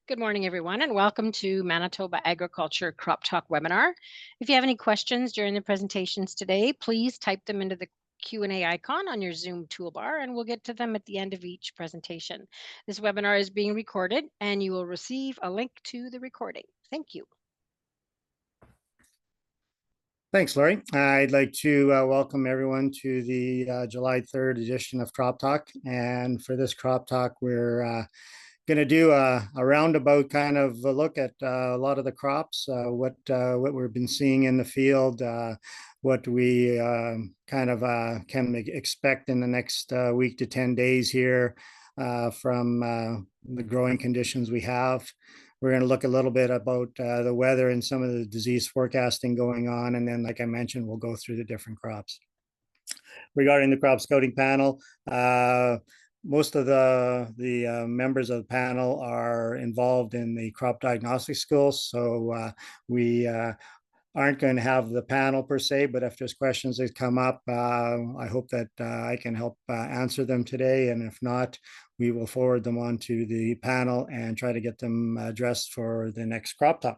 Good morning, everyone, and welcome to Manitoba Agriculture Crop Talk webinar. If you have any questions during the presentations today, please type them into the Q&A icon on your Zoom toolbar, and we'll get to them at the end of each presentation. This webinar is being recorded, and you will receive a link to the recording. Thank you. Thanks, Laurie. I'd like to welcome everyone to the July 3rd edition of Crop Talk. And for this Crop Talk, we're going to do a roundabout kind of a look at a lot of the crops, what we've been seeing in the field, what we kind of can expect in the next week to 10 days here from the growing conditions we have. We're going to look a little bit about the weather and some of the disease forecasting going on. And then, like I mentioned, we'll go through the different crops. Regarding the crop scouting panel, most of the members of the panel are involved in the crop diagnostic schools. So we aren't going to have the panel per se, but if there's questions that come up, I hope that I can help answer them today. And if not, we will forward them on to the panel and try to get them addressed for the next crop talk.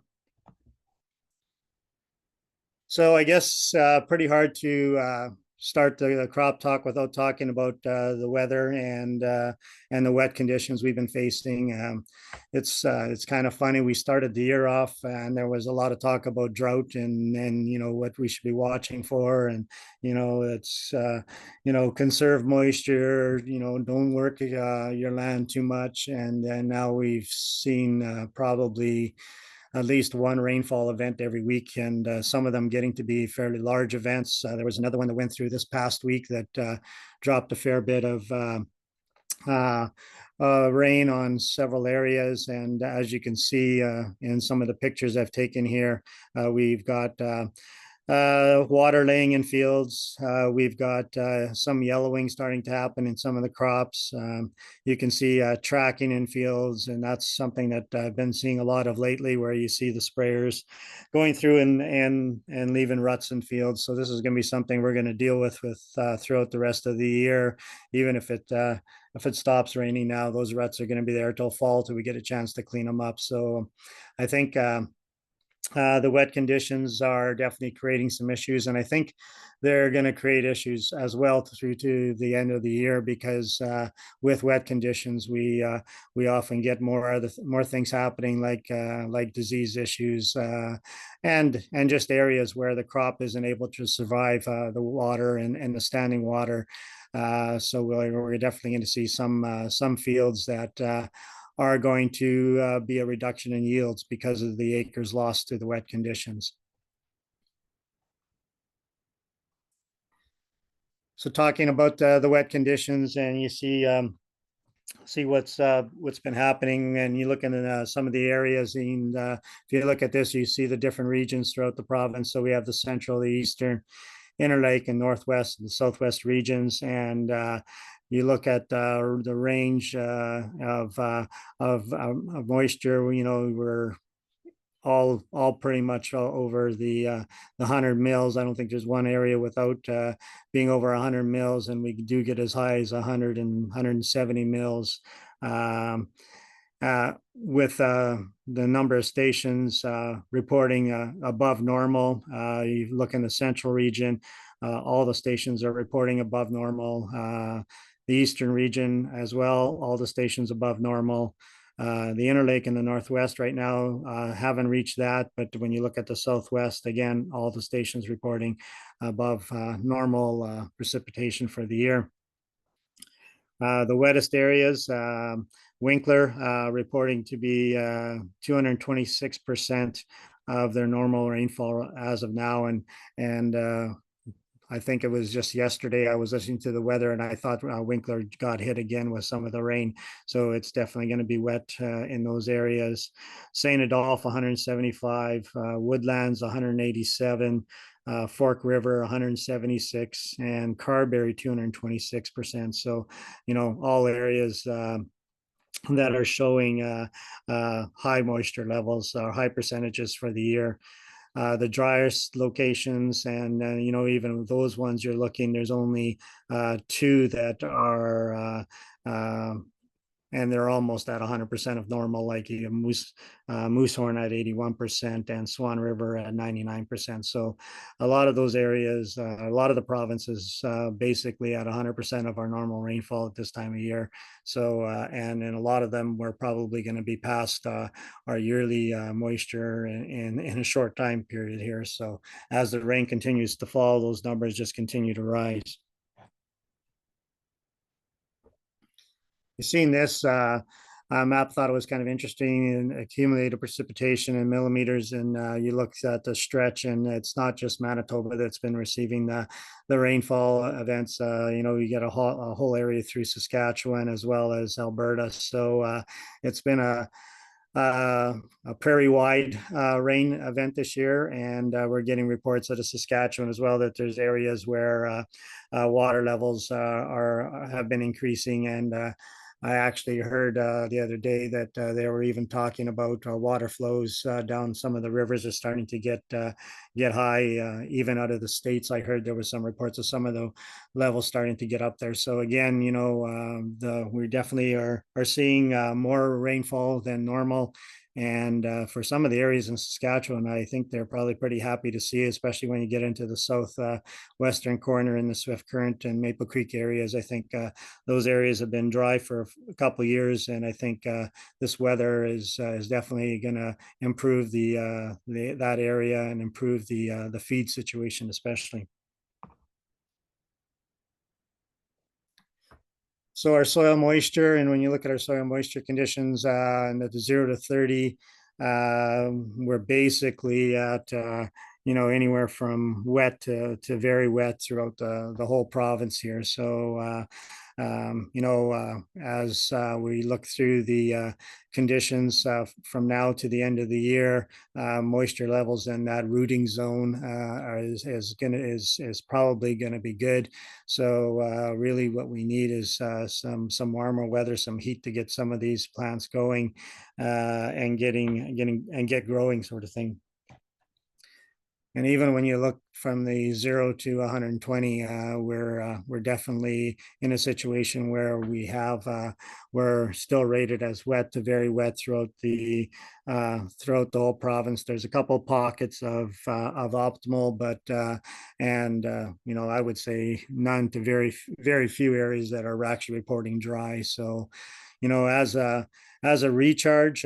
So I guess pretty hard to start the crop talk without talking about the weather and the wet conditions we've been facing. It's kind of funny. We started the year off and there was a lot of talk about drought and you know what we should be watching for, and you know it's you know, conserve moisture, you know, don't work your land too much, and now we've seen probably at least one rainfall event every week, and some of them getting to be fairly large events. There was another one that went through this past week that dropped a fair bit of rain on several areas. And as you can see in some of the pictures I've taken here, we've got water laying in fields. We've got some yellowing starting to happen in some of the crops. You can see tracking in fields, and that's something that I've been seeing a lot of lately, where you see the sprayers going through and leaving ruts in fields. So this is going to be something we're going to deal with throughout the rest of the year. Even if it stops raining now, those ruts are going to be there till fall till we get a chance to clean them up. So I think the wet conditions are definitely creating some issues, and I think they're going to create issues as well through to the end of the year, because with wet conditions, we often get more things happening, like disease issues and just areas where the crop isn't able to survive the water and the standing water. So we're definitely going to see some fields that are going to be a reduction in yields because of the acres lost to the wet conditions. So talking about the wet conditions, and you see what's been happening, and you look in some of the areas, and if you look at this, you see the different regions throughout the province. So we have the central, the eastern, Interlake, and northwest and southwest regions, and you look at the range of moisture. You know, we're all pretty much over the 100 mils. I don't think there's one area without being over 100 mils, and we do get as high as 100 and 170 mils. With the number of stations reporting above normal. You look in the central region, all the stations are reporting above normal. The eastern region as well, all the stations above normal. The Interlake and the Northwest right now haven't reached that, but when you look at the Southwest, again, all the stations reporting above normal precipitation for the year. The wettest areas, Winkler reporting to be 226% of their normal rainfall as of now, and I think it was just yesterday I was listening to the weather and I thought Winkler got hit again with some of the rain. So it's definitely going to be wet in those areas. St. Adolphe 175, Woodlands 187, Fork River 176, and Carberry 226%. So, you know, all areas that are showing high moisture levels or high percentages for the year. The driest locations, and you know, even those ones you're looking, there's only two that are and they're almost at 100% of normal, like Moosehorn at 81% and Swan River at 99%. So a lot of those areas, a lot of the provinces, basically at 100% of our normal rainfall at this time of year. So and in a lot of them, we're probably going to be past our yearly moisture in a short time period here. So as the rain continues to fall, those numbers just continue to rise. You've seen this map, thought it was kind of interesting, in accumulated precipitation in millimeters. And you look at the stretch, and it's not just Manitoba that's been receiving the rainfall events. You get a whole area through Saskatchewan as well as Alberta. So it's been a prairie-wide rain event this year, and we're getting reports out of Saskatchewan as well that there's areas where water levels have been increasing. And I actually heard the other day that they were even talking about water flows down some of the rivers are starting to get high, even out of the States. I heard there was some reports of some of the levels starting to get up there. So again, we definitely are seeing more rainfall than normal. And for some of the areas in Saskatchewan, I think they're probably pretty happy to see, especially when you get into the south western corner in the Swift Current and Maple Creek areas. I think those areas have been dry for a couple of years, and I think this weather is definitely going to improve that area and improve the feed situation, especially. So our soil moisture, and when you look at our soil moisture conditions and at the 0 to 30, we're basically at anywhere from wet to very wet throughout the whole province here. So as we look through the conditions from now to the end of the year, moisture levels in that rooting zone is probably going to be good. So really, what we need is some warmer weather, some heat to get some of these plants going and get growing, sort of thing. And even when you look from the 0 to 120, we're definitely in a situation where we're still rated as wet to very wet throughout the whole province. There's a couple of pockets of optimal, but I would say none to very few areas that are actually reporting dry. So, as a recharge,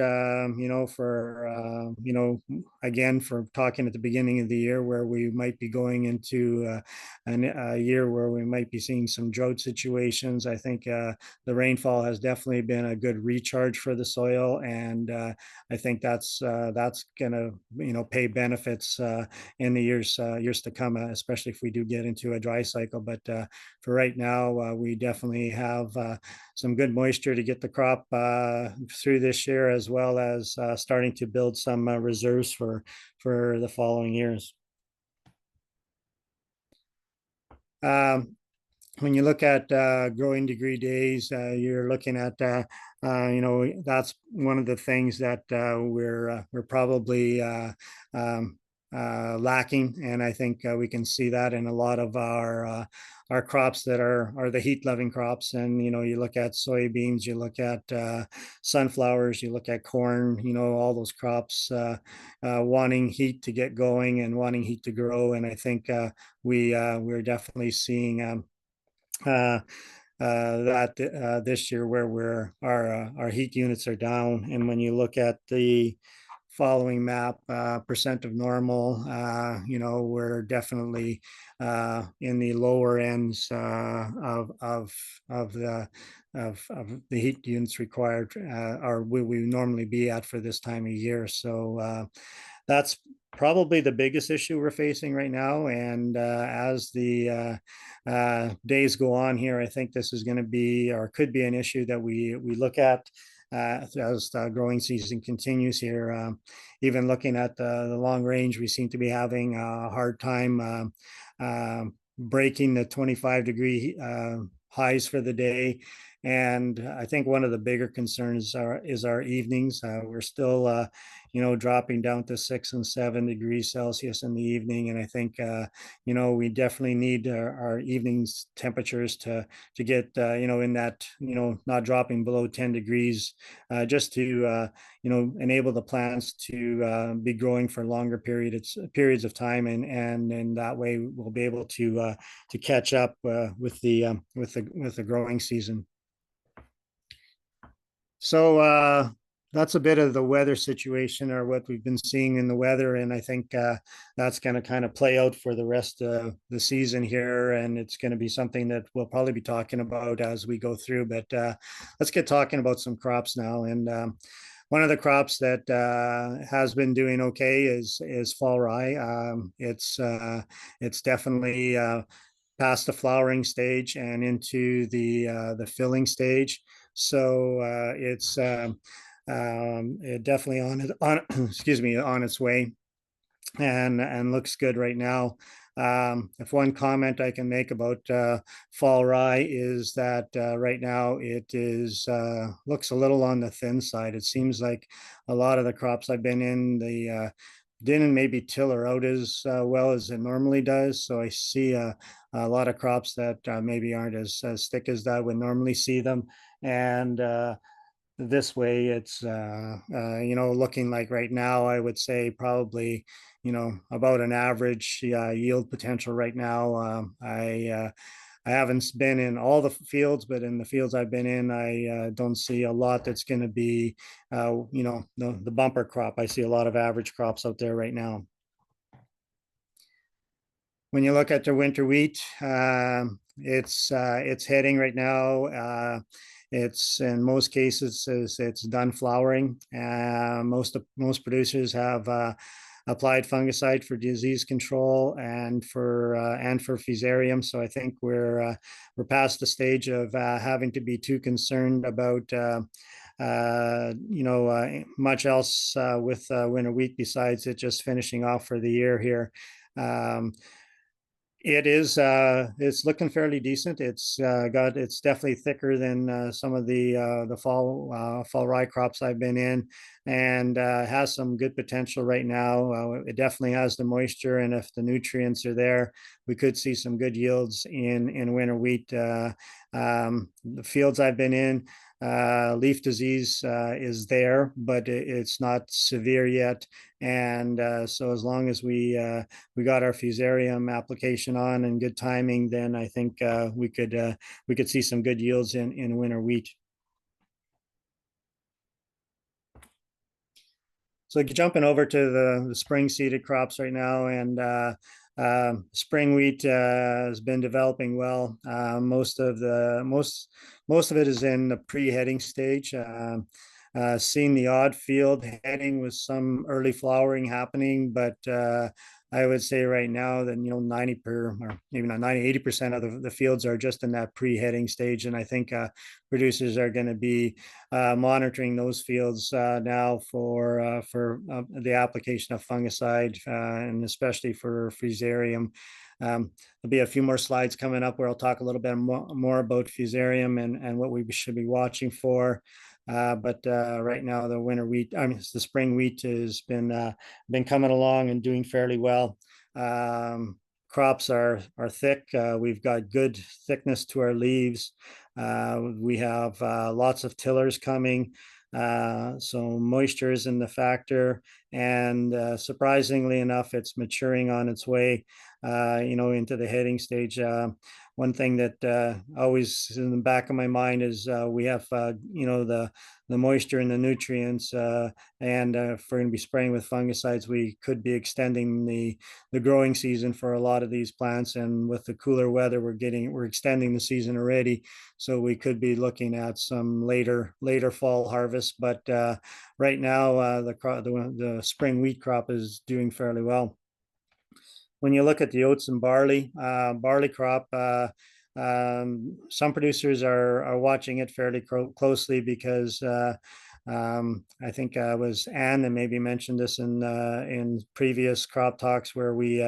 again, for talking at the beginning of the year, where we might be going into a year where we might be seeing some drought situations. I think the rainfall has definitely been a good recharge for the soil, and I think that's going to pay benefits in the years to come, especially if we do get into a dry cycle. But for right now, we definitely have some good moisture to get the crop through this year, as well as starting to build some reserves for the following years. When you look at growing degree days, you're looking at that's one of the things that we're probably lacking, and I think we can see that in a lot of our crops that are the heat loving crops. And you look at soybeans, you look at sunflowers, you look at corn, all those crops wanting heat to get going and wanting heat to grow. And I think we're definitely seeing that this year, where our heat units are down. And when you look at the following map, percent of normal, we're definitely in the lower ends of the heat units required, or we normally be at for this time of year. So that's probably the biggest issue we're facing right now. And as the days go on here, I think this is going to be, or could be, an issue that we look at as the growing season continues here. Even looking at the long range, we seem to be having a hard time breaking the 25-degree highs for the day. And I think one of the bigger concerns is our evenings. We're still, dropping down to 6 and 7 degrees Celsius in the evening. And I think, we definitely need our evenings temperatures to get, in that, not dropping below 10 degrees, just to, enable the plants to be growing for longer periods of time, and that way we'll be able to catch up with the growing season. So that's a bit of the weather situation, or what we've been seeing in the weather, and I think that's going to kind of play out for the rest of the season here, and it's going to be something that we'll probably be talking about as we go through. But let's get talking about some crops now. And one of the crops that has been doing okay is fall rye. It's definitely past the flowering stage and into the filling stage. So it definitely on excuse me, on its way, and looks good right now. If one comment I can make about fall rye is that right now it is looks a little on the thin side. It seems like a lot of the crops I've been in, the didn't maybe till her out as well as it normally does. So I see a lot of crops that maybe aren't as thick as I would normally see them. And this way it's looking like right now I would say probably about an average yield potential right now. I haven't been in all the fields, but in the fields I've been in, I don't see a lot that's going to be the bumper crop. I see a lot of average crops out there right now. When you look at the winter wheat, it's heading right now. It's in most cases it's done flowering. Most producers have applied fungicide for disease control and for fusarium. So I think we're past the stage of having to be too concerned about much else with winter wheat besides it just finishing off for the year here. It's looking fairly decent. It's definitely thicker than some of the fall rye crops I've been in, and has some good potential right now. It definitely has the moisture, and if the nutrients are there, we could see some good yields in winter wheat. The fields I've been in, leaf disease is there, but it's not severe yet. And so as long as we got our fusarium application on and good timing, then I think we could see some good yields in winter wheat. So jumping over to the spring seeded crops right now, and spring wheat has been developing well. Most of it is in the pre-heading stage. Seen the odd field heading with some early flowering happening, but I would say right now that 80% of the fields are just in that pre-heading stage, and I think producers are going to be monitoring those fields now for the application of fungicide, and especially for fusarium. There'll be a few more slides coming up where I'll talk a little bit more about fusarium and what we should be watching for. But right now, the spring wheat has been coming along and doing fairly well. Crops are thick. We've got good thickness to our leaves. We have lots of tillers coming. So moisture isn't the factor, and surprisingly enough, it's maturing on its way, into the heading stage. One thing that always in the back of my mind is we have the moisture and the nutrients, and if we're going to be spraying with fungicides, we could be extending the growing season for a lot of these plants. And with the cooler weather, we're extending the season already, so we could be looking at some later fall harvest. But right now, the spring wheat crop is doing fairly well. When you look at the oats and barley crop, some producers are watching it fairly closely because I think it was Anne that maybe mentioned this in previous crop talks where we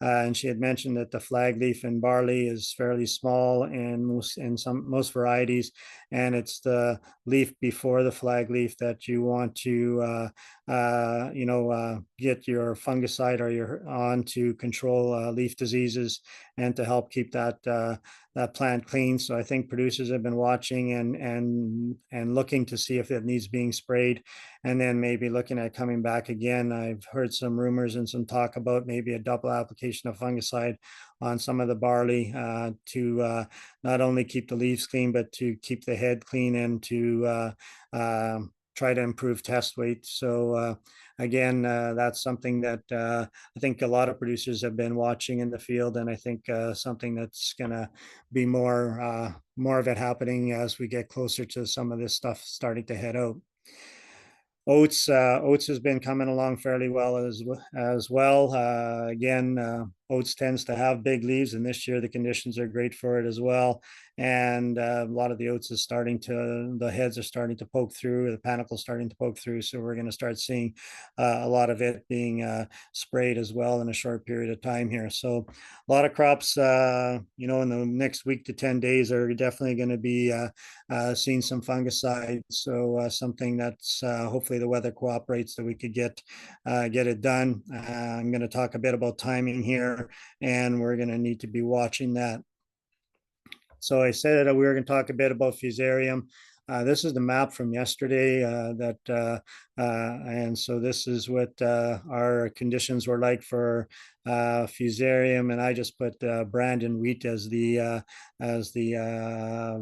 and she had mentioned that the flag leaf in barley is fairly small in most varieties, and it's the leaf before the flag leaf that you want to get your fungicide or your on to control leaf diseases and to help keep that plant clean. So I think producers have been watching and looking to see if it needs being sprayed, and then maybe looking at coming back again. I've heard some rumors and some talk about maybe a double application of fungicide on some of the barley to not only keep the leaves clean, but to keep the head clean and to try to improve test weight. So again, that's something that I think a lot of producers have been watching in the field, and I think something that's going to be more of it happening as we get closer to some of this stuff starting to head out. Oats has been coming along fairly well as well. Again, oats tends to have big leaves, and this year the conditions are great for it as well. And a lot of the oats is the heads are starting to poke through, the panicle starting to poke through. So we're going to start seeing a lot of it being sprayed as well in a short period of time here. So a lot of crops, in the next week to 10 days are definitely going to be seeing some fungicides. So something that's hopefully the weather cooperates that we could get it done. I'm going to talk a bit about timing here, and we're going to need to be watching that. So I said that we were going to talk a bit about fusarium. This is the map from yesterday and so this is what our conditions were like for fusarium, and I just put Brandon wheat as the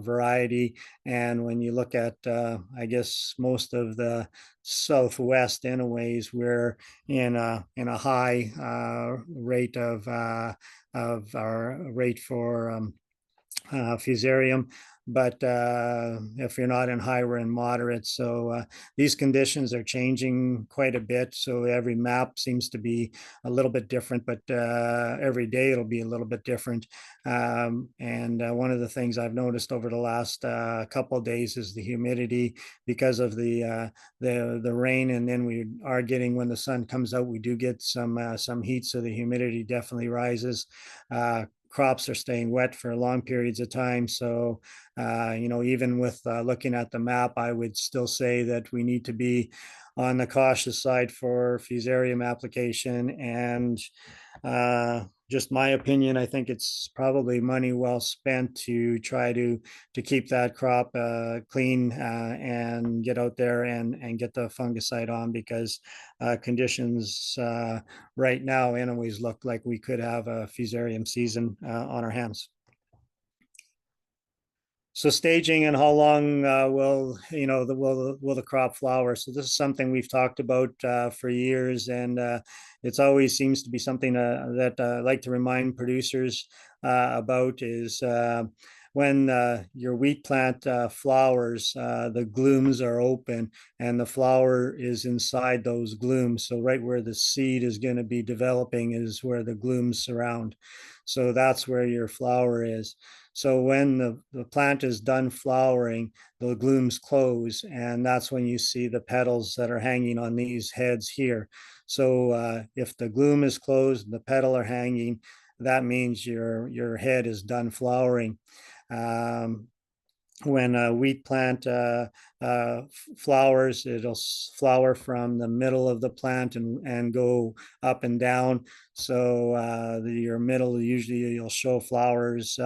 variety. And when you look at I guess most of the southwest anyways, we're in a high rate of our rate for fusarium, but if you're not in high, we're in moderate. So these conditions are changing quite a bit. So every map seems to be a little bit different, but every day it'll be a little bit different. And one of the things I've noticed over the last couple of days is the humidity because of the rain, and then we are getting, when the sun comes out, we do get some heat, so the humidity definitely rises. Crops are staying wet for long periods of time. So, even with looking at the map, I would still say that we need to be on the cautious side for fusarium application. And just my opinion, I think it's probably money well spent to try to keep that crop clean and get out there and get the fungicide on, because conditions right now anyways look like we could have a fusarium season on our hands. So staging and how long will the crop flower? So this is something we've talked about for years, and it's always seems to be something that I like to remind producers about is when your wheat plant flowers, the glooms are open and the flower is inside those glooms. So right where the seed is going to be developing is where the glooms surround. So that's where your flower is. So when the plant is done flowering, the glooms close, and that's when you see the petals that are hanging on these heads here. So if the gloom is closed and the petal are hanging, that means your head is done flowering. Um, when a wheat plant flowers, it'll flower from the middle of the plant and go up and down. So your middle, usually you'll show flowers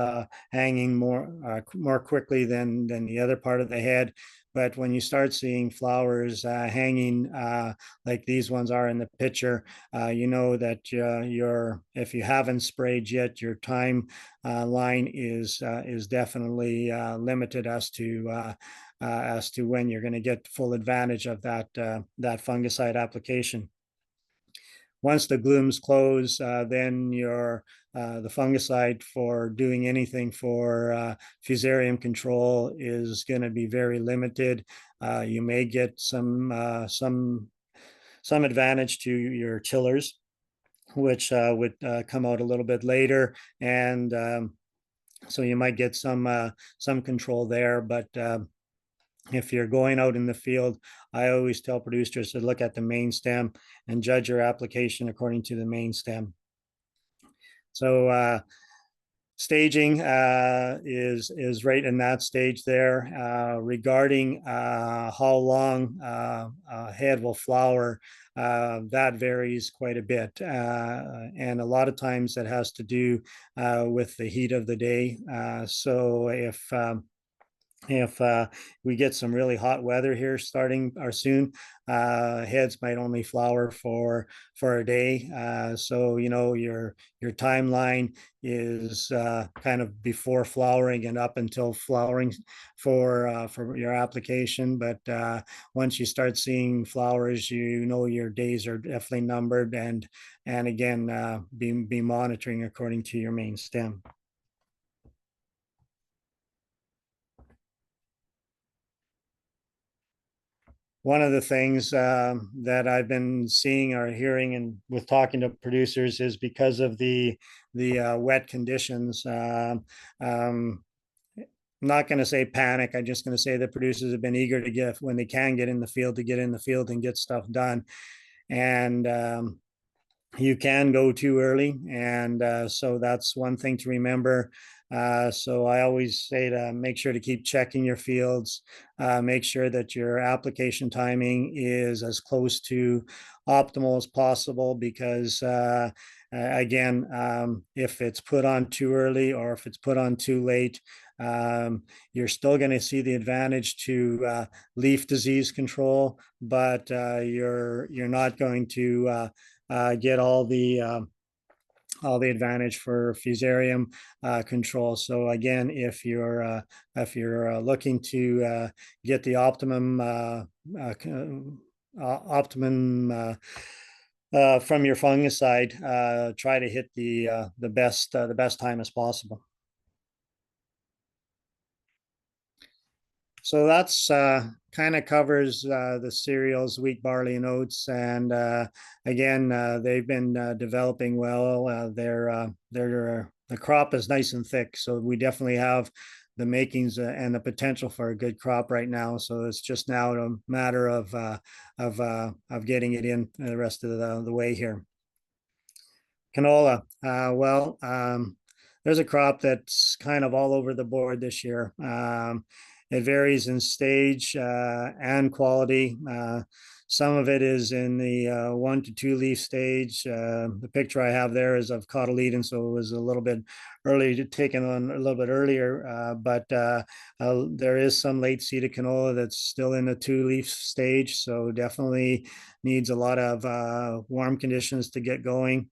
hanging more quickly than the other part of the head. But when you start seeing flowers hanging like these ones are in the picture, you know that if you haven't sprayed yet, your time line is definitely limited as to when you're going to get full advantage of that fungicide application. Once the glooms close, then the fungicide for doing anything for fusarium control is going to be very limited. You may get some advantage to your tillers, which would come out a little bit later, and so you might get some control there. But if you're going out in the field, I always tell producers to look at the main stem and judge your application according to the main stem. So staging is right in that stage there. Regarding how long a head will flower, that varies quite a bit. And a lot of times that has to do with the heat of the day. So if we get some really hot weather here starting or soon, heads might only flower for a day. So your timeline is kind of before flowering and up until flowering for your application. But once you start seeing flowers, your days are definitely numbered, and again, be monitoring according to your main stem. One of the things that I've been seeing or hearing and with talking to producers is because of the wet conditions. I'm not going to say panic. I'm just going to say that producers have been eager to get when they can get in the field to get in the field and get stuff done. And you can go too early, and so that's one thing to remember. So I always say to make sure to keep checking your fields, make sure that your application timing is as close to optimal as possible, because again, if it's put on too early or if it's put on too late, you're still going to see the advantage to leaf disease control, but you're not going to get all the advantage for fusarium control. So again, if you're looking to get the optimum from your fungicide, try to hit the best time as possible. So that's kind of covers the cereals, wheat, barley, and oats. And again, they've been developing well. The crop is nice and thick, so we definitely have the makings and the potential for a good crop right now. So it's just now a matter of getting it in the rest of the way here. Canola. Well, there's a crop that's kind of all over the board this year. It varies in stage and quality. Some of it is in the 1 to 2 leaf stage. The picture I have there is of cotyledon, so it was a little bit early, taken on a little bit earlier. But there is some late seeded canola that's still in the 2 leaf stage, so definitely needs a lot of warm conditions to get going.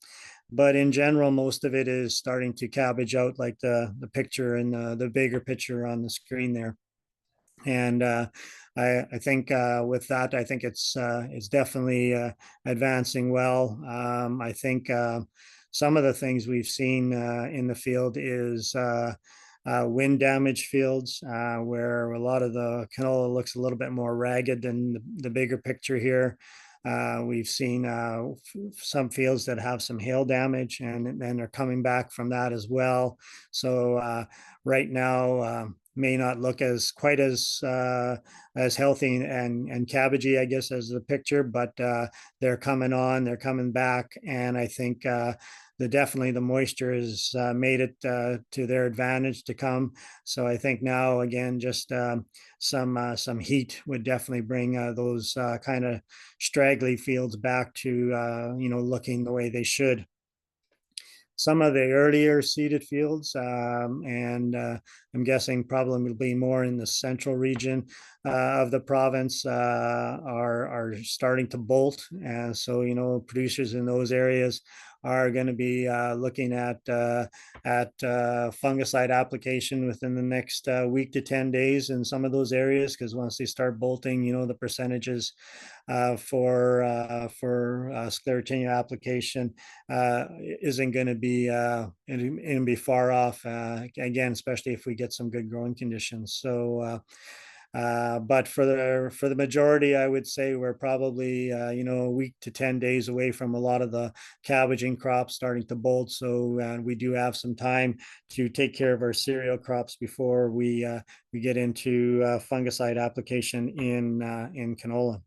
But in general, most of it is starting to cabbage out, like the picture in the bigger picture on the screen there. And I think with that, I think it's definitely advancing well. I think some of the things we've seen in the field is wind damage fields, where a lot of the canola looks a little bit more ragged than the bigger picture here. We've seen some fields that have some hail damage, and they're coming back from that as well. So right now may not look as quite as healthy and cabbagey, I guess, as the picture, but they're coming back, and I think definitely the moisture has made it to their advantage to come. So I think now again, just some heat would definitely bring those kind of straggly fields back to looking the way they should. Some of the earlier seeded fields, and I'm guessing probably will be more in the central region of the province, are starting to bolt. And so, producers in those areas are going to be looking at fungicide application within the next week to 10 days in some of those areas, because once they start bolting, the percentages for sclerotinia application isn't going to be far off, again, especially if we get some good growing conditions. So but for the majority, I would say we're probably a week to 10 days away from a lot of the cabbaging crops starting to bolt. So we do have some time to take care of our cereal crops before we get into fungicide application in canola.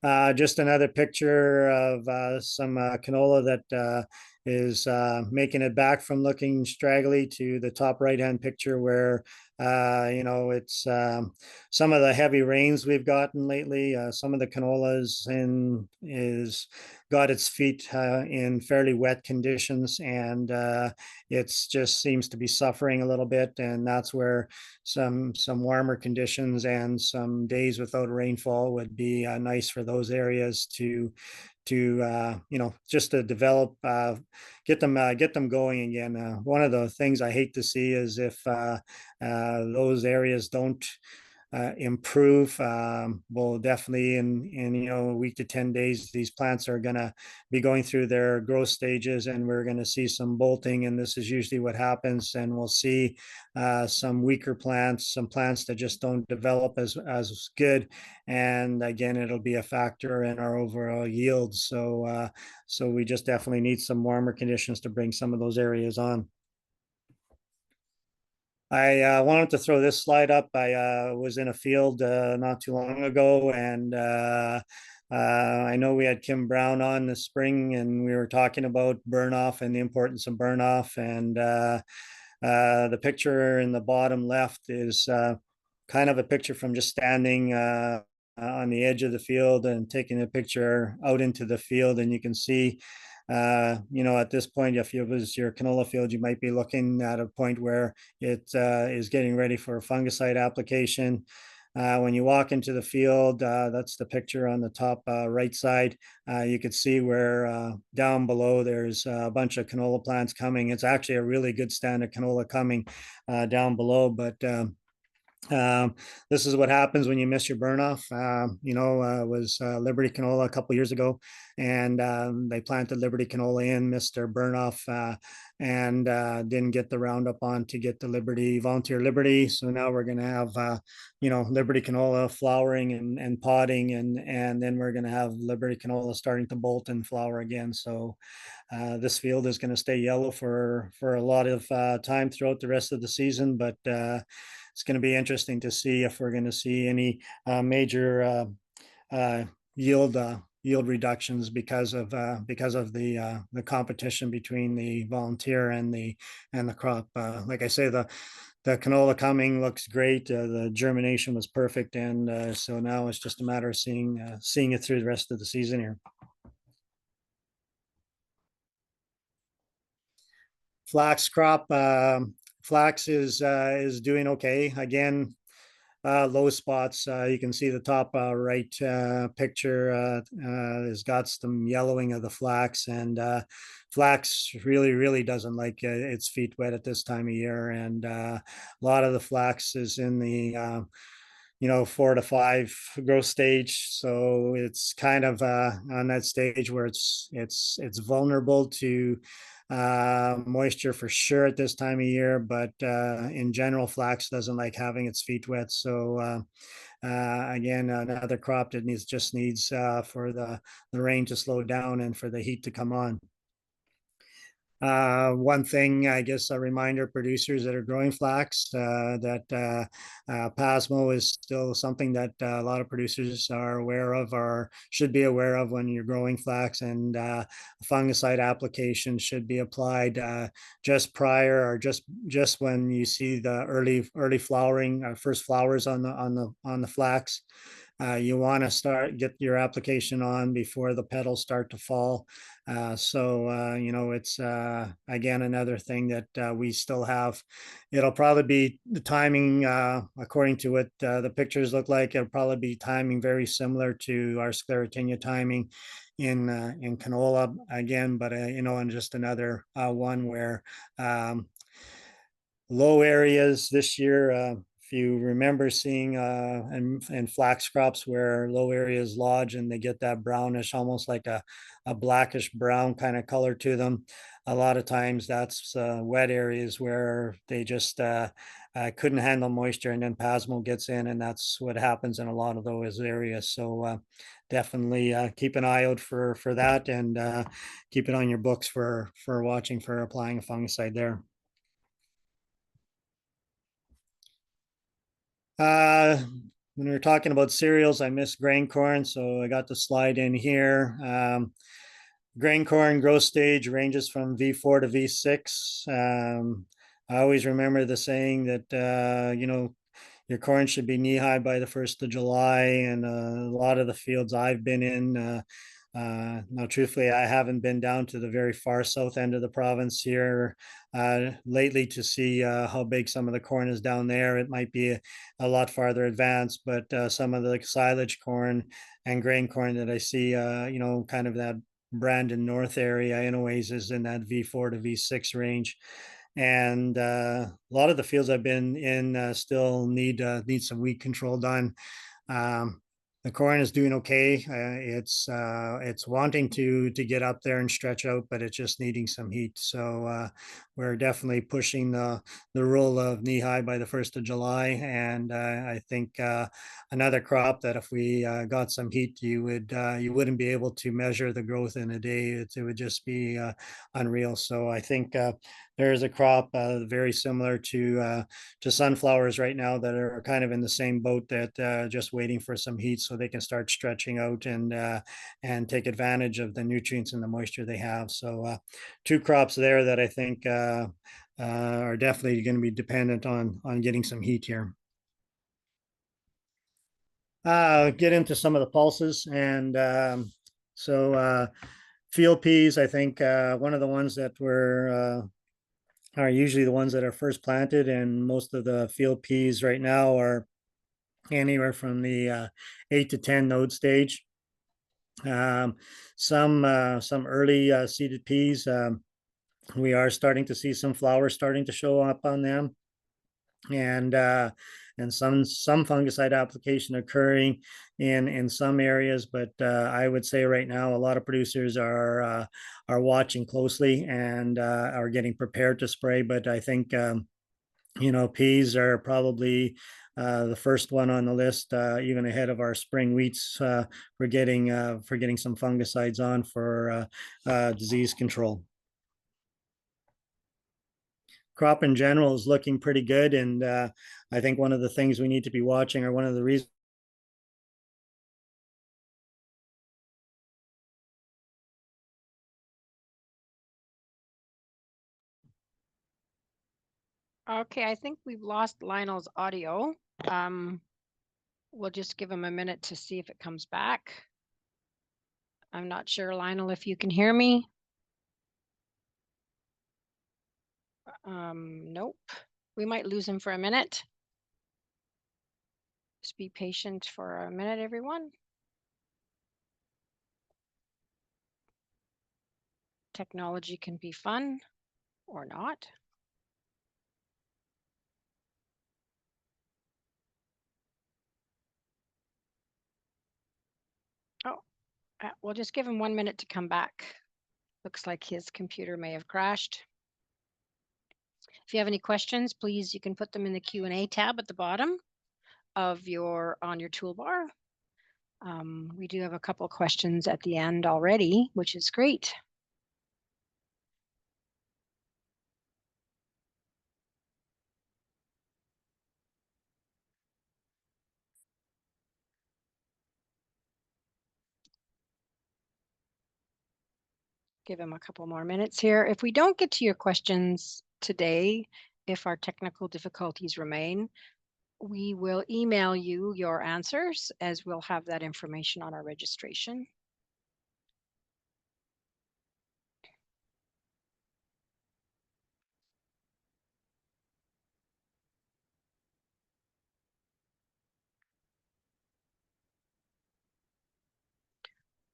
Just another picture of some canola that is making it back from looking straggly to the top right-hand picture where, it's some of the heavy rains we've gotten lately. Some of the canolas is got its feet in fairly wet conditions, and it's just seems to be suffering a little bit. And that's where some warmer conditions and some days without rainfall would be nice for those areas to just to develop, get them going again. One of the things I hate to see is if those areas don't improve. Well, definitely in a week to 10 days, these plants are going to be going through their growth stages, and we're going to see some bolting. And this is usually what happens. And we'll see some weaker plants, some plants that just don't develop as good. And again, it'll be a factor in our overall yield. So we just definitely need some warmer conditions to bring some of those areas on. I wanted to throw this slide up. I was in a field not too long ago, and I know we had Kim Brown on this spring, and we were talking about burn off and the importance of burn off. And the picture in the bottom left is kind of a picture from just standing on the edge of the field and taking a picture out into the field, and you can see at this point, if it was your canola field, you might be looking at a point where it is getting ready for a fungicide application. When you walk into the field, that's the picture on the top right side. You could see where down below there's a bunch of canola plants coming. It's actually a really good stand of canola coming down below, but um, this is what happens when you miss your burn off. It was Liberty canola a couple years ago, and they planted Liberty canola in, missed their burn off, and didn't get the Roundup on to get the Liberty Volunteer Liberty. So now we're going to have Liberty canola flowering and podding, and then we're going to have Liberty canola starting to bolt and flower again. So this field is going to stay yellow for a lot of time throughout the rest of the season, but it's going to be interesting to see if we're going to see any major uh, yield yield reductions because of the competition between the volunteer and the crop. Like I say, the canola coming looks great. The germination was perfect, and so now it's just a matter of seeing it through the rest of the season here. Flax crop. Flax is doing okay. Again, low spots. You can see the top right picture has got some yellowing of the flax, and flax really doesn't like its feet wet at this time of year. And a lot of the flax is in the 4 to 5 growth stage, so it's kind of on that stage where it's vulnerable to moisture for sure at this time of year. But in general, flax doesn't like having its feet wet. So again, another crop that just needs for the rain to slow down and for the heat to come on. One thing, I guess, a reminder producers that are growing flax that Pasmo is still something that a lot of producers are aware of or should be aware of when you're growing flax, and fungicide application should be applied just prior or just when you see the early flowering, first flowers on the flax. You want to get your application on before the petals start to fall. It's again another thing that we still have. It'll probably be the timing, according to what the pictures look like. It'll probably be timing very similar to our sclerotinia timing in canola again, but and just another one where low areas this year. If you remember seeing and flax crops where low areas lodge and they get that brownish, almost like a blackish brown kind of color to them. A lot of times that's wet areas where they just couldn't handle moisture, and then Pasmo gets in, and that's what happens in a lot of those areas. So definitely keep an eye out for that, and keep it on your books for watching for applying a fungicide there. Uh, when we were talking about cereals, I missed grain corn, so I got the slide in here. Grain corn growth stage ranges from V4 to V6. I always remember the saying that, your corn should be knee high by the 1st of July. And a lot of the fields I've been in, now, truthfully, I haven't been down to the very far south end of the province here lately to see how big some of the corn is down there. It might be a lot farther advanced, but some of the silage corn and grain corn that I see, kind of that Brandon North area, anyways, is in that V4 to V6 range. And a lot of the fields I've been in still need some weed control done. Um, the corn is doing okay. It's wanting to get up there and stretch out, but it's just needing some heat. So we're definitely pushing the rule of knee high by the 1st of July. And I think another crop that if we got some heat, you wouldn't be able to measure the growth in a day. It would just be unreal. So I think there is a crop very similar to sunflowers right now that are kind of in the same boat, that just waiting for some heat so they can start stretching out and take advantage of the nutrients and the moisture they have. So two crops there that I think are definitely going to be dependent on getting some heat here. Get into some of the pulses. And so field peas, I think one of the ones that are usually the ones that are first planted, and most of the field peas right now are anywhere from the 8 to 10 node stage. Um, some early seeded peas, we are starting to see some flowers starting to show up on them, and some fungicide application occurring in some areas. But I would say right now a lot of producers are watching closely and are getting prepared to spray. But I think peas are probably the first one on the list, even ahead of our spring wheats, for getting some fungicides on for disease control. Crop in general is looking pretty good, and I think one of the things we need to be watching, or one of the reasons. Okay, I think we've lost Lionel's audio. Um, we'll just give him a minute to see if it comes back. I'm not sure, Lionel, if you can hear me. Nope. We might lose him for a minute. Just be patient for a minute, everyone. Technology can be fun or not. Oh, we'll just give him 1 minute to come back. Looks like his computer may have crashed. If you have any questions, please, you can put them in the Q&A tab at the bottom of on your toolbar. We do have a couple of questions at the end already, which is great. Give him a couple more minutes here. If we don't get to your questions today, if our technical difficulties remain, we will email you your answers, as we'll have that information on our registration.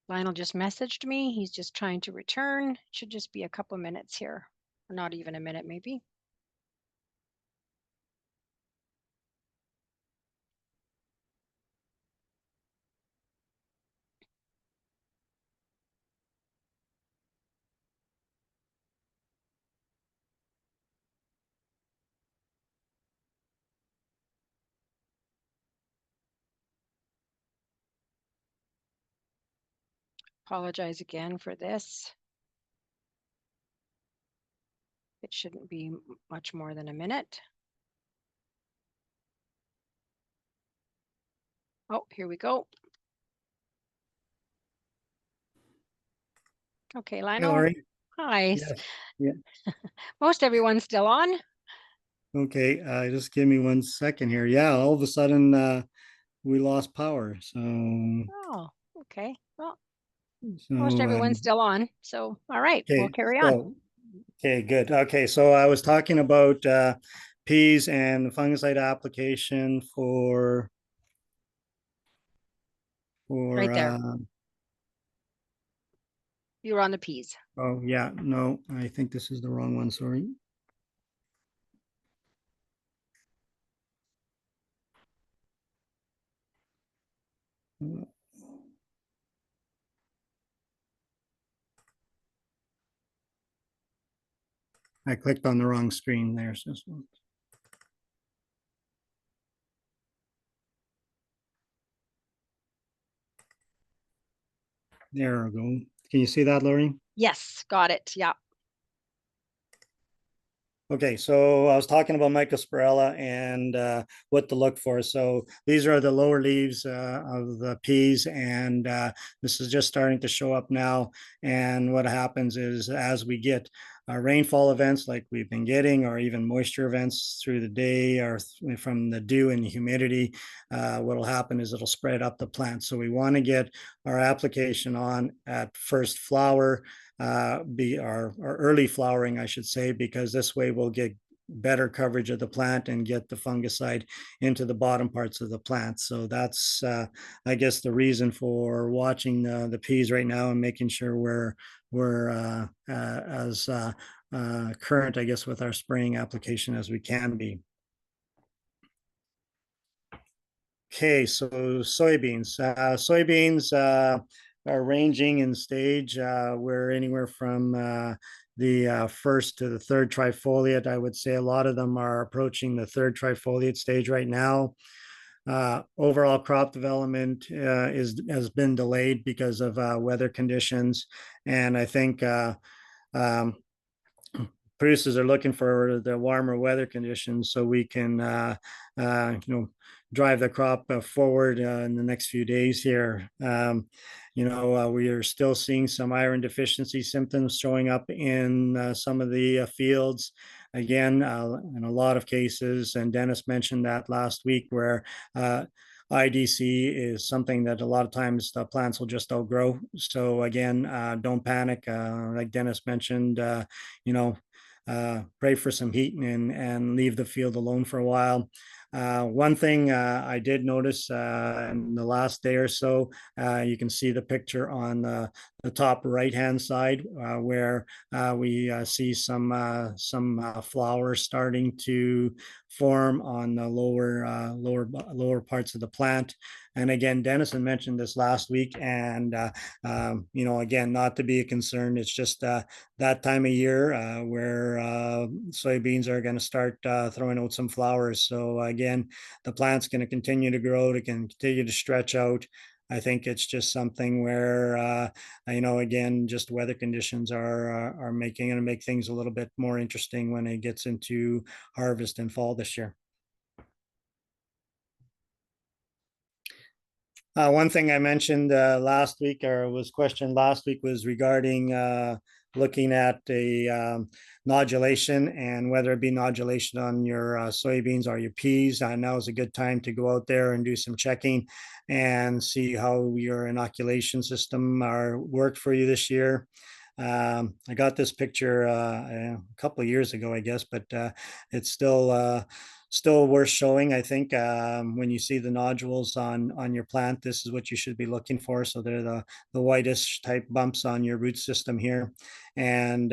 Lionel just messaged me. He's just trying to return. It should just be a couple minutes here, or not even a minute, maybe. Apologize again for this. It shouldn't be much more than a minute. Oh, here we go. Okay, Hey, Lionel. Laurie. Hi. Yes. Yeah. Most everyone's still on. Okay. Just give me 1 second here. Yeah. All of a sudden, we lost power. Oh, okay. Well, So, most everyone's still on. So, all right, we'll okay. carry on. So, okay, good. Okay. So I was talking about peas and the fungicide application for Right there. You were on the peas. oh yeah, no, I think this is the wrong one. Sorry. I clicked on the wrong screen. There's this one. There we go. Can you see that, Laurie? Yes, got it. Yeah. Okay, so I was talking about Mycosporella and what to look for. So these are the lower leaves of the peas, and this is just starting to show up now. And what happens is as we get rainfall events like we've been getting, or even moisture events through the day, or from the dew and the humidity, what will happen is it'll spread up the plant. So we want to get our application on at first flower, be our early flowering, I should say, because this way we'll get better coverage of the plant and get the fungicide into the bottom parts of the plant. So that's, I guess, the reason for watching the peas right now and making sure we're as current, I guess, with our spraying application as we can be. Okay, so soybeans. Soybeans are ranging in stage. We're anywhere from the first to the third trifoliate. I would say a lot of them are approaching the third trifoliate stage right now. Overall crop development has been delayed because of weather conditions, and I think um, producers are looking for the warmer weather conditions so we can drive the crop forward in the next few days here. We are still seeing some iron deficiency symptoms showing up in some of the fields again, in a lot of cases, and Dennis mentioned that last week, where IDC is something that a lot of times the plants will just outgrow. So again, don't panic. Like Dennis mentioned, you know, pray for some heat and leave the field alone for a while. One thing I did notice in the last day or so, you can see the picture on the top right hand side where we see some flowers starting to form on the lower parts of the plant. And again, Dennison mentioned this last week, and again, not to be a concern. It's just that time of year where soybeans are going to start throwing out some flowers. So again, the plant's going to continue to grow, to continue to stretch out. I think it's just something where, again, just weather conditions are making it make things a little bit more interesting when it gets into harvest and fall this year. One thing I mentioned last week, or was questioned last week, was regarding looking at the nodulation and whether it be nodulation on your soybeans or your peas. Now is a good time to go out there and do some checking and see how your inoculation system worked for you this year. I got this picture a couple of years ago, I guess, but it's still worth showing. I think when you see the nodules on your plant, this is what you should be looking for. So they're the whitish type bumps on your root system here, and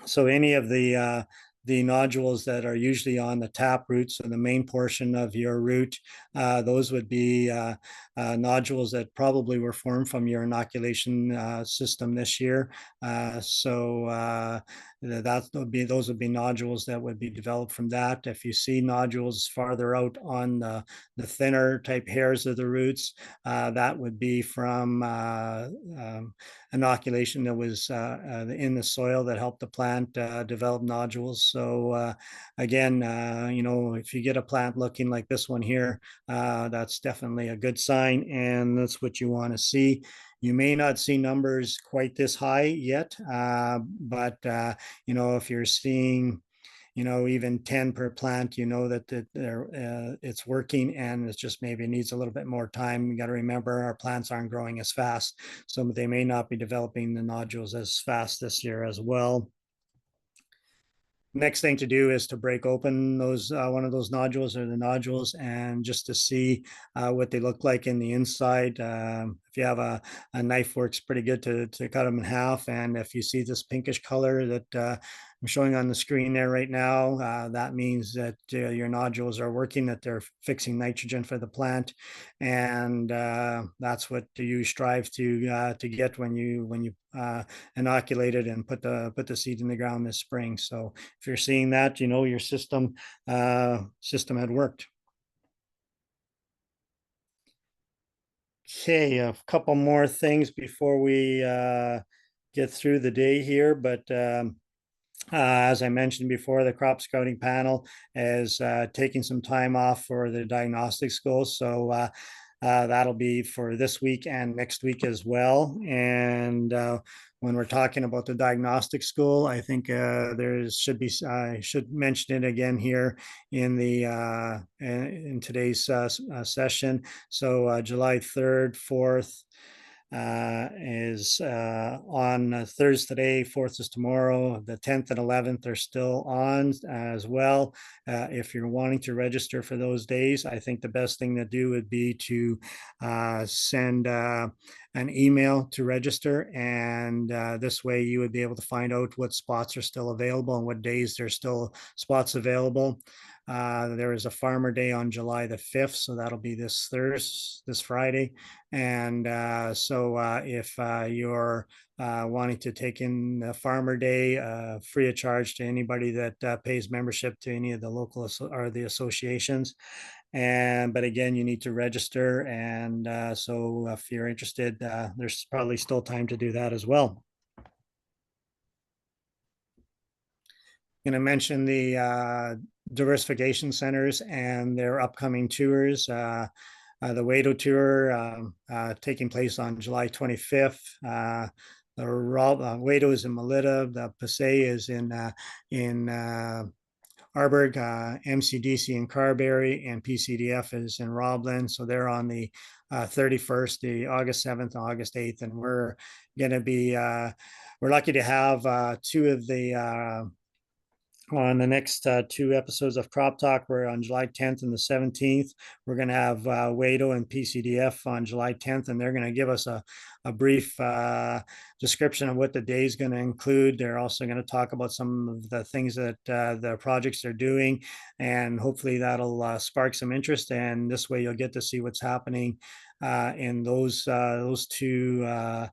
so any of the nodules that are usually on the tap root, so the main portion of your root, those would be nodules that probably were formed from your inoculation system this year. Those would be nodules that would be developed from that. If you see nodules farther out on the thinner type hairs of the roots, that would be from inoculation that was in the soil that helped the plant develop nodules. So again, if you get a plant looking like this one here, that's definitely a good sign, and that's what you want to see. You may not see numbers quite this high yet, but if you're seeing even 10 per plant, that it's working, and it just maybe needs a little bit more time. You got to remember our plants aren't growing as fast, so they may not be developing the nodules as fast this year as well. Next thing to do is to break open those one of those nodules or the nodules, and just to see what they look like in the inside. If you have a knife, works pretty good to cut them in half. And if you see this pinkish color that I'm showing on the screen there right now, that means that your nodules are working, that they're fixing nitrogen for the plant, and that's what you strive to get when you inoculate it and put the seed in the ground this spring. So if you're seeing that, your system had worked. Okay, a couple more things before we get through the day here, but as I mentioned before, the crop scouting panel is taking some time off for the diagnostic school. So that'll be for this week and next week as well. And when we're talking about the diagnostic school, I think there should be, I should mention it again here in today's session. So July 3rd, 4th, is on Thursday, 4th is tomorrow. The 10th and 11th are still on as well. If you're wanting to register for those days, I think the best thing to do would be to send an email to register, and this way you would be able to find out what spots are still available and what days there's still spots available. There is a farmer day on July the 5th, so that'll be this Friday. And so if you're wanting to take in the farmer day free of charge to anybody that pays membership to any of the local or the associations. But again, you need to register. And so if you're interested, there's probably still time to do that as well. Going to mention the diversification centers and their upcoming tours. The Wado tour taking place on July 25th. The Wado is in Melita. The Passé is in Arborg, MCDC in Carberry, and PCDF is in Roblin. So they're on the 31st, the August 7th, and August 8th, and we're going to be we're lucky to have two of the on the next two episodes of Crop Talk. We're on July 10th and the 17th. We're going to have Wado and PCDF on July 10th, and they're going to give us a brief description of what the day is going to include. They're also going to talk about some of the things that the projects they're doing, and hopefully that'll spark some interest. And this way you'll get to see what's happening in those two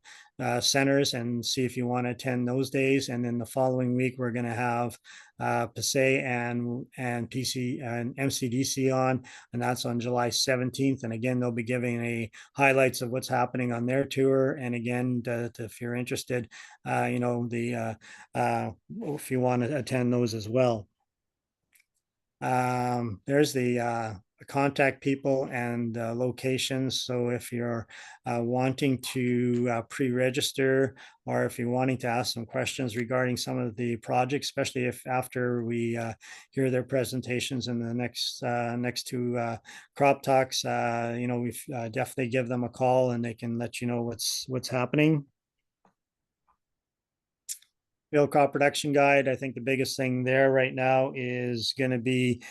centers, and see if you want to attend those days. And then the following week, we're going to have Passé and PC and MCDC on, and that's on July 17th. And again, they'll be giving a highlights of what's happening on their tour. And again, if you're interested, if you want to attend those as well. There's the contact people and locations. So if you're wanting to pre-register, or if you're wanting to ask some questions regarding some of the projects, especially if after we hear their presentations in the next two crop talks, we definitely give them a call, and they can let you know what's happening. Field crop production guide. I think the biggest thing there right now is going to be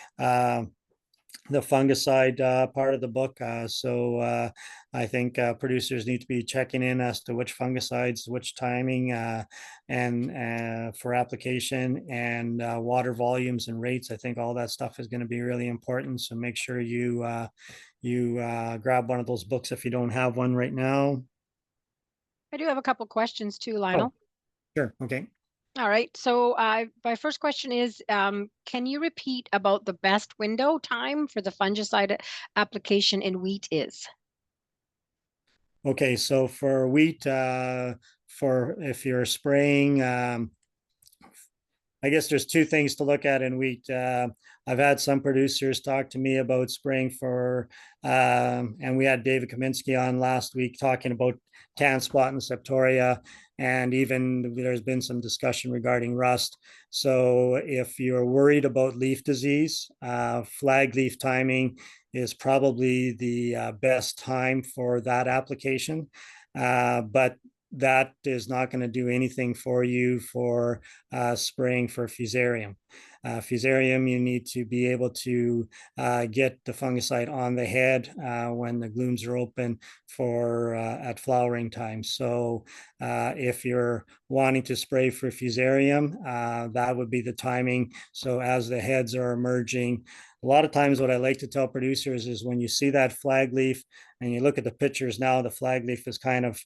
the fungicide part of the book. So I think producers need to be checking in as to which fungicides, which timing, and for application, and water volumes and rates. I think all that stuff is going to be really important. So make sure you grab one of those books if you don't have one right now. I do have a couple questions too, Oh, Lionel. sure. Okay. All right. So my first question is, can you repeat about the best window time for the fungicide application in wheat is? Okay, so for wheat, for if you're spraying I guess there's two things to look at in wheat. I've had some producers talk to me about spraying for, and we had David Kaminsky on last week talking about tan spot and septoria, and even there's been some discussion regarding rust. So if you're worried about leaf disease, flag leaf timing is probably the best time for that application. But that is not going to do anything for you for spraying for fusarium. Fusarium, you need to be able to get the fungicide on the head when the glooms are open for at flowering time. So if you're wanting to spray for fusarium, that would be the timing. So as the heads are emerging, a lot of times what I like to tell producers is when you see that flag leaf and you look at the pictures now, the flag leaf is kind of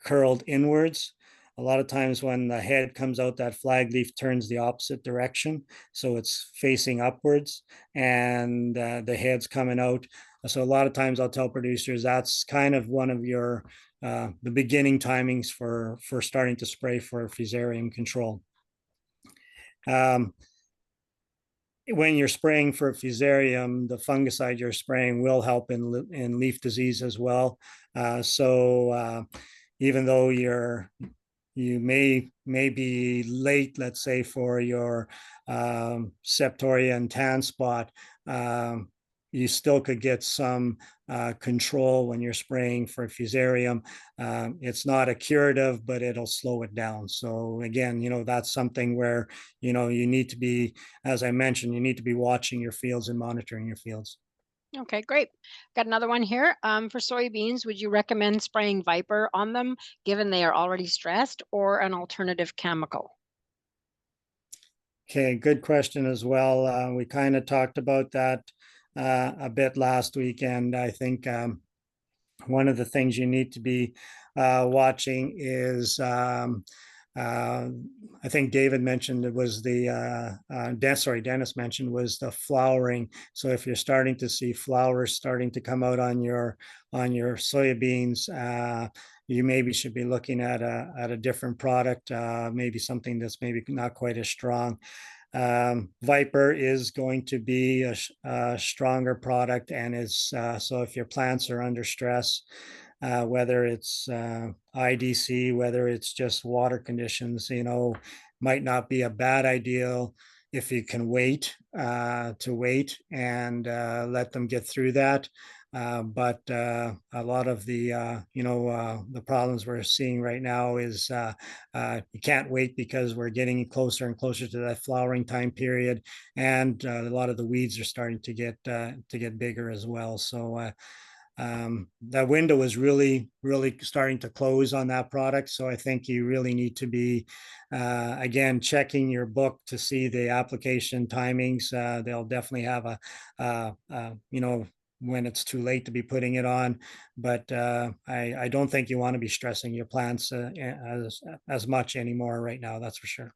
curled inwards. A lot of times when the head comes out, that flag leaf turns the opposite direction. So it's facing upwards and the head's coming out. So a lot of times I'll tell producers that's kind of one of your the beginning timings for starting to spray for fusarium control. Um, when you're spraying for fusarium, the fungicide you're spraying will help in leaf disease as well. Even though you may be late, let's say, for your septoria and tan spot, you still could get some control when you're spraying for fusarium. It's not a curative, but it'll slow it down. So again, that's something where, you need to be, as I mentioned, you need to be watching your fields and monitoring your fields. Okay, great. Got another one here. For soybeans, would you recommend spraying Viper on them, given they are already stressed, or an alternative chemical? Okay, good question as well. We kind of talked about that a bit last week, and I think one of the things you need to be watching is uh, I think David mentioned it was Dennis mentioned was the flowering. So if you're starting to see flowers starting to come out on your soybeans, you maybe should be looking at a different product, maybe something that's maybe not quite as strong. Viper is going to be a stronger product, and is so if your plants are under stress, whether it's IDC, whether it's just water conditions, might not be a bad idea if you can wait and let them get through that. But a lot of the problems we're seeing right now is you can't wait because we're getting closer and closer to that flowering time period, and a lot of the weeds are starting to get bigger as well. So that window is really, really starting to close on that product. So I think you really need to be, again, checking your book to see the application timings. They'll definitely have when it's too late to be putting it on. But I don't think you want to be stressing your plants as much anymore right now. That's for sure.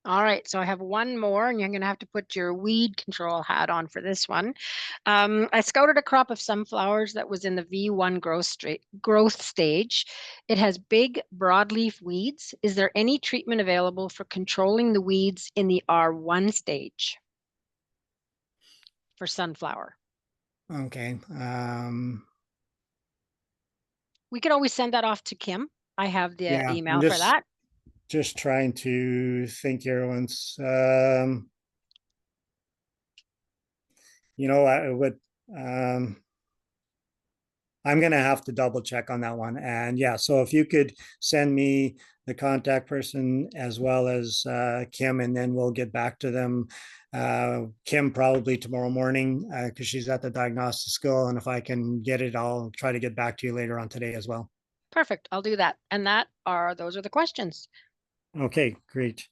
All right, so I have one more, and you're going to have to put your weed control hat on for this one. I scouted a crop of sunflowers that was in the V1 growth stage. It has big broadleaf weeds. Is there any treatment available for controlling the weeds in the R1 stage for sunflower? Okay. We could always send that off to Kim. I have the Yeah, I'm email for that. just trying to think here once. I would. Um, I'm going to have to double check on that one. And yeah, so if you could send me the contact person as well as Kim, and then we'll get back to them. Kim probably tomorrow morning because she's at the diagnostic school. And if I can get it, I'll try to get back to you later on today as well. Perfect. I'll do that. And those are the questions. Okay, great.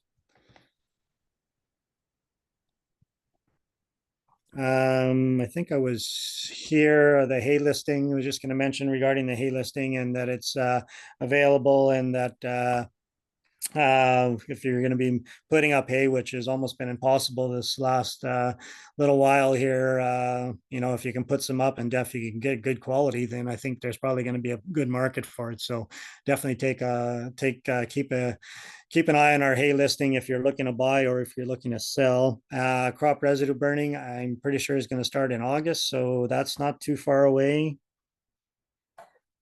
I think I was here, the hay listing. I was just going to mention regarding the hay listing and that it's available and that If you're going to be putting up hay, which has almost been impossible this last little while here, if you can put some up and definitely can get good quality, then I think there's probably going to be a good market for it. So definitely keep an eye on our hay listing if you're looking to buy or if you're looking to sell. Crop residue burning, I'm pretty sure is going to start in August, so that's not too far away.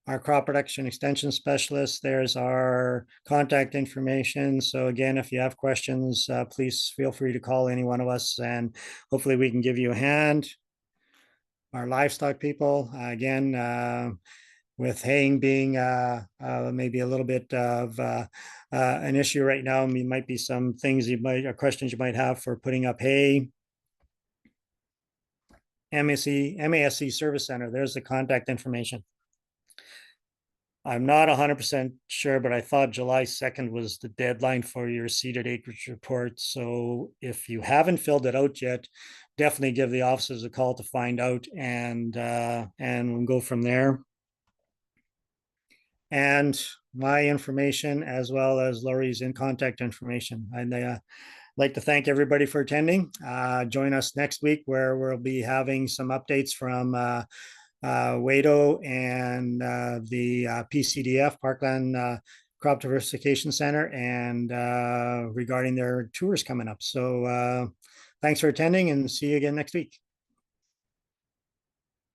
Our crop production extension specialist. There's our contact information. So again, if you have questions, please feel free to call any one of us and hopefully we can give you a hand. Our livestock people, again, with haying being maybe a little bit of an issue right now, might be some things or questions you might have for putting up hay. MASC Service Center, there's the contact information. I'm not 100% sure, but I thought July 2nd was the deadline for your seeded acreage report. So if you haven't filled it out yet, definitely give the officers a call to find out, and we'll go from there. And my information, as well as Laurie's in contact information. I'd like to thank everybody for attending. Join us next week where we'll be having some updates from WADO and the PCDF, Parkland Crop Diversification Center, and regarding their tours coming up. So thanks for attending and see you again next week.